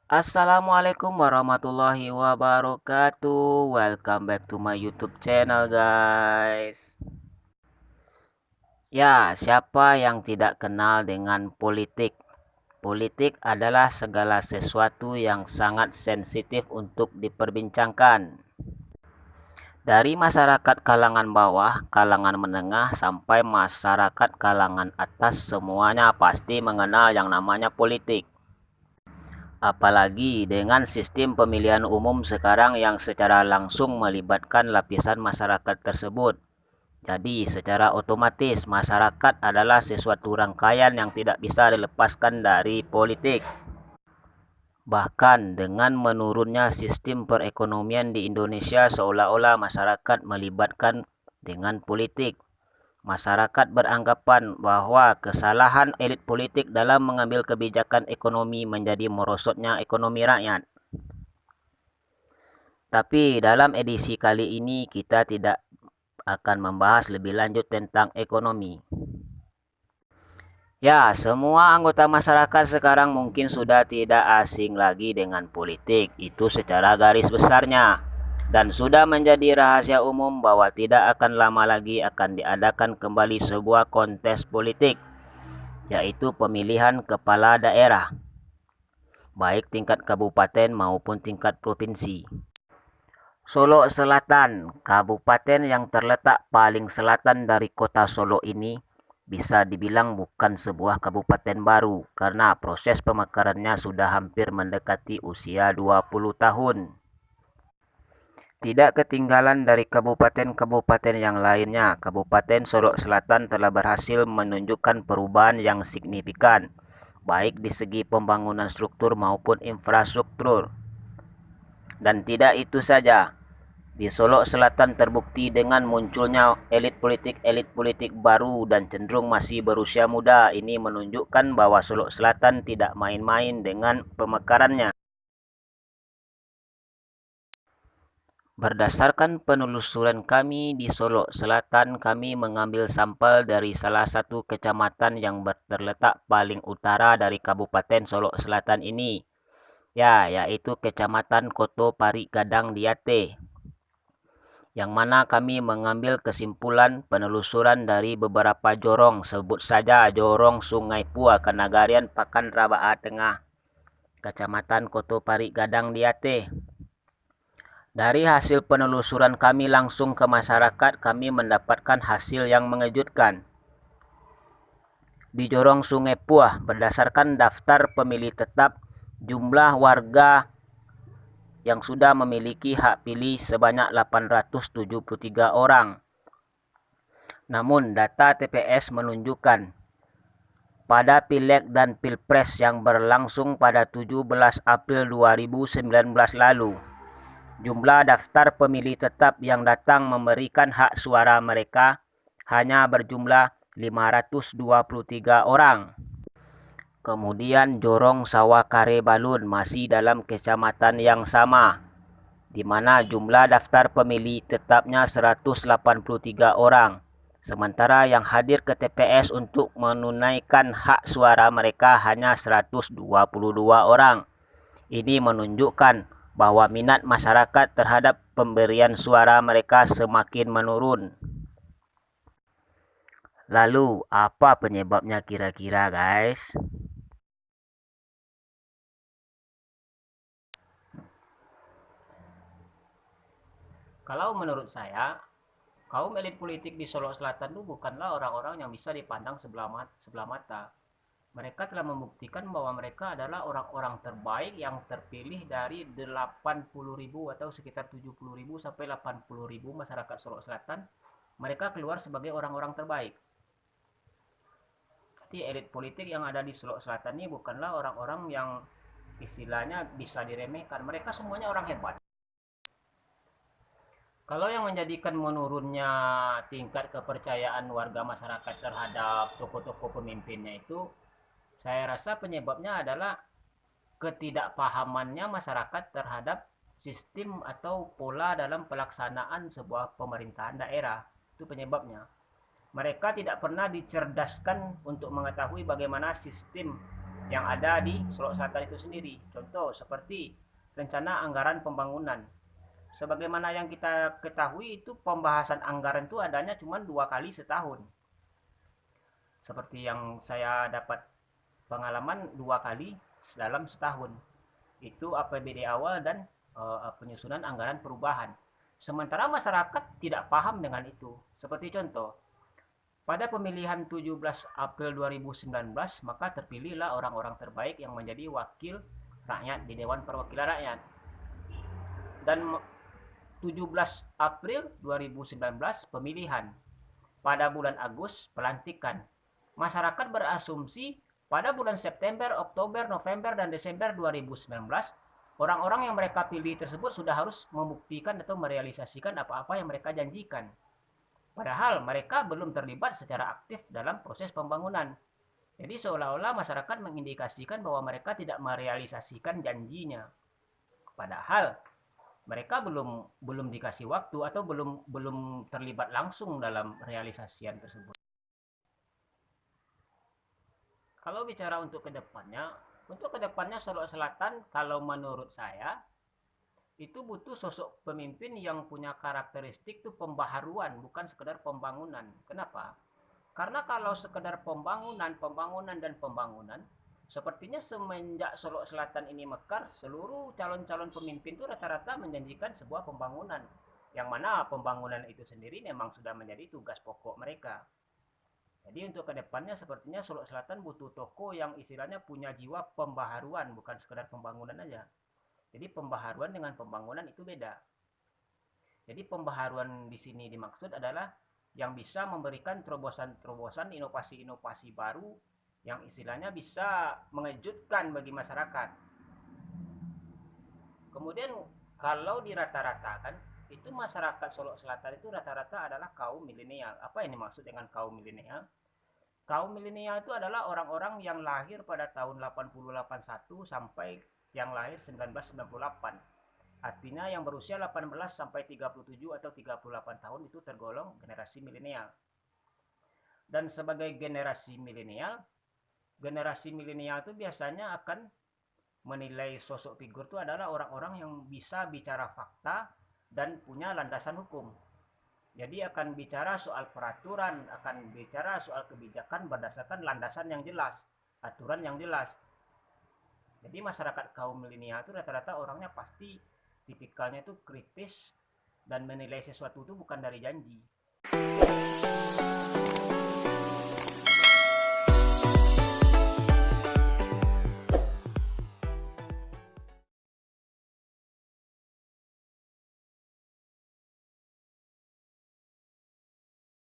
Assalamualaikum warahmatullahi wabarakatuh. Welcome back to my YouTube channel, guys. Ya, siapa yang tidak kenal dengan politik? Politik adalah segala sesuatu yang sangat sensitif untuk diperbincangkan. Dari masyarakat kalangan bawah, kalangan menengah, sampai masyarakat kalangan atas, semuanya pasti mengenal yang namanya politik. Apalagi dengan sistem pemilihan umum sekarang yang secara langsung melibatkan lapisan masyarakat tersebut. Jadi, secara otomatis masyarakat adalah sesuatu rangkaian yang tidak bisa dilepaskan dari politik. Bahkan dengan menurunnya sistem perekonomian di Indonesia, seolah-olah masyarakat melibatkan dengan politik. Masyarakat beranggapan bahwa kesalahan elit politik dalam mengambil kebijakan ekonomi menjadi merosotnya ekonomi rakyat. Tapi dalam edisi kali ini kita tidak akan membahas lebih lanjut tentang ekonomi. Ya, semua anggota masyarakat sekarang mungkin sudah tidak asing lagi dengan politik, itu secara garis besarnya. Dan sudah menjadi rahasia umum bahwa tidak akan lama lagi akan diadakan kembali sebuah kontes politik, yaitu pemilihan kepala daerah, baik tingkat kabupaten maupun tingkat provinsi. Solo Selatan, kabupaten yang terletak paling selatan dari kota Solo ini, bisa dibilang bukan sebuah kabupaten baru karena proses pemekarannya sudah hampir mendekati usia 20 tahun. Tidak ketinggalan dari kabupaten-kabupaten yang lainnya, Kabupaten Solo Selatan telah berhasil menunjukkan perubahan yang signifikan, baik di segi pembangunan struktur maupun infrastruktur. Dan tidak itu saja, di Solo Selatan terbukti dengan munculnya elit politik baru dan cenderung masih berusia muda. Ini menunjukkan bahwa Solo Selatan tidak main-main dengan pemekarannya. Berdasarkan penelusuran kami di Solo Selatan, kami mengambil sampel dari salah satu kecamatan yang terletak paling utara dari Kabupaten Solo Selatan ini, yaitu Kecamatan Koto Pari Gadang Diate, yang mana kami mengambil kesimpulan penelusuran dari beberapa jorong, sebut saja jorong Sungai Pua, Kenagarian Pakan Rabaa Tengah, Kecamatan Koto Pari Gadang Diate. Dari hasil penelusuran kami langsung ke masyarakat, kami mendapatkan hasil yang mengejutkan. Di jorong Sungai Puah, berdasarkan daftar pemilih tetap, jumlah warga yang sudah memiliki hak pilih sebanyak 873 orang. Namun data TPS menunjukkan pada Pileg dan Pilpres yang berlangsung pada 17 April 2019 lalu, jumlah daftar pemilih tetap yang datang memberikan hak suara mereka hanya berjumlah 523 orang. Kemudian jorong Sawah Kare Balun masih dalam kecamatan yang sama, di mana jumlah daftar pemilih tetapnya 183 orang. Sementara yang hadir ke TPS untuk menunaikan hak suara mereka hanya 122 orang. Ini menunjukkan bahwa minat masyarakat terhadap pemberian suara mereka semakin menurun. Lalu, apa penyebabnya kira-kira, guys? Kalau menurut saya, kaum elit politik di Solo Selatan itu bukanlah orang-orang yang bisa dipandang sebelah mata. Mereka telah membuktikan bahwa mereka adalah orang-orang terbaik yang terpilih dari 80.000 atau sekitar 70.000 sampai 80.000 masyarakat Solo Selatan. Mereka keluar sebagai orang-orang terbaik. Jadi elit politik yang ada di Solo Selatan ini bukanlah orang-orang yang istilahnya bisa diremehkan. Mereka semuanya orang hebat. Kalau yang menjadikan menurunnya tingkat kepercayaan warga masyarakat terhadap tokoh-tokoh pemimpinnya itu, saya rasa penyebabnya adalah ketidakpahamannya masyarakat terhadap sistem atau pola dalam pelaksanaan sebuah pemerintahan daerah. Itu penyebabnya. Mereka tidak pernah dicerdaskan untuk mengetahui bagaimana sistem yang ada di Solok Selatan itu sendiri. Contoh seperti rencana anggaran pembangunan. Sebagaimana yang kita ketahui itu pembahasan anggaran itu adanya cuma 2 kali setahun. Seperti yang saya dapat pengalaman 2 kali dalam setahun. Itu APBD awal dan penyusunan anggaran perubahan. Sementara masyarakat tidak paham dengan itu. Seperti contoh, pada pemilihan 17 April 2019, maka terpilihlah orang-orang terbaik yang menjadi wakil rakyat di Dewan Perwakilan Rakyat. Dan 17 April 2019 pemilihan. Pada bulan Agustus pelantikan. Masyarakat berasumsi pada bulan September, Oktober, November, dan Desember 2019, orang-orang yang mereka pilih tersebut sudah harus membuktikan atau merealisasikan apa-apa yang mereka janjikan. Padahal mereka belum terlibat secara aktif dalam proses pembangunan. Jadi seolah-olah masyarakat mengindikasikan bahwa mereka tidak merealisasikan janjinya. Padahal mereka belum dikasih waktu atau belum terlibat langsung dalam realisasian tersebut. Kalau bicara untuk kedepannya Solok Selatan kalau menurut saya itu butuh sosok pemimpin yang punya karakteristik tuh pembaharuan, bukan sekedar pembangunan. Kenapa? Karena kalau sekedar pembangunan dan pembangunan, sepertinya semenjak Solok Selatan ini mekar, seluruh calon-calon pemimpin itu rata-rata menjanjikan sebuah pembangunan, yang mana pembangunan itu sendiri memang sudah menjadi tugas pokok mereka. Jadi untuk kedepannya sepertinya Solok Selatan butuh tokoh yang istilahnya punya jiwa pembaharuan, bukan sekedar pembangunan aja. Jadi pembaharuan dengan pembangunan itu beda. Jadi pembaharuan di sini dimaksud adalah yang bisa memberikan terobosan-terobosan inovasi-inovasi baru yang istilahnya bisa mengejutkan bagi masyarakat. Kemudian kalau dirata-ratakan, itu masyarakat Solok Selatan itu rata-rata adalah kaum milenial. Apa yang dimaksud dengan kaum milenial? Kaum milenial itu adalah orang-orang yang lahir pada tahun 8081 sampai yang lahir 1998. Artinya yang berusia 18 sampai 37 atau 38 tahun itu tergolong generasi milenial. Dan sebagai generasi milenial itu biasanya akan menilai sosok figur itu adalah orang-orang yang bisa bicara fakta dan punya landasan hukum. Jadi akan bicara soal peraturan, akan bicara soal kebijakan berdasarkan landasan yang jelas, aturan yang jelas. Jadi masyarakat kaum milenial itu rata-rata orangnya pasti tipikalnya itu kritis dan menilai sesuatu itu bukan dari janji.